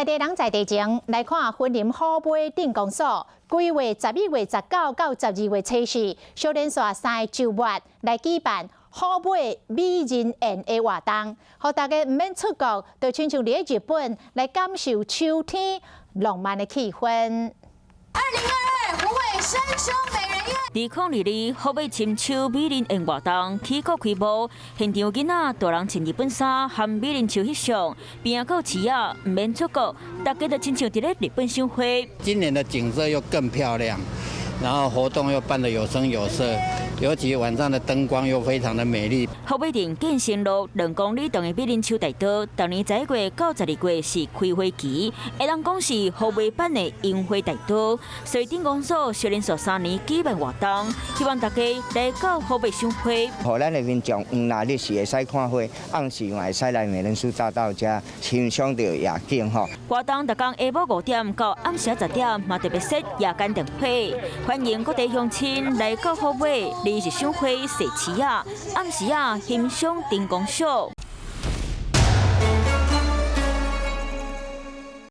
在地人在地前来看婚林好买镇公所，规划11月19到12月测试，小连续3个周末来举办好买美人宴的活动，让大家唔免出国，就亲像伫日本来感受秋天浪漫的气氛。2022虎尾山丘美人宴。2022好买深秋美人宴活动起国开幕，现场囡仔大人穿日本衫，和美人树翕相，边仔有饲仔唔免出国，大家就亲像伫咧日本赏花。今年的景色又更漂亮，然后活动又办得有声有色。 尤其晚上的灯光又非常的美丽。后尾镇建成路2公里长的美人树大道，当年11月到12月是开花期，会当讲是后尾版的樱花大道。所以镇公所小连续3年举办活动，希望大家来到后尾赏花。互咱的民众黄那日是会使看花，暗时嘛会使来美人树大道遮欣赏到夜景吼。活动每天下午5点到暗时10点，嘛特别设夜间灯会，欢迎各地乡亲来到后尾。 日赏花、踅市仔，暗时欣赏灯光秀。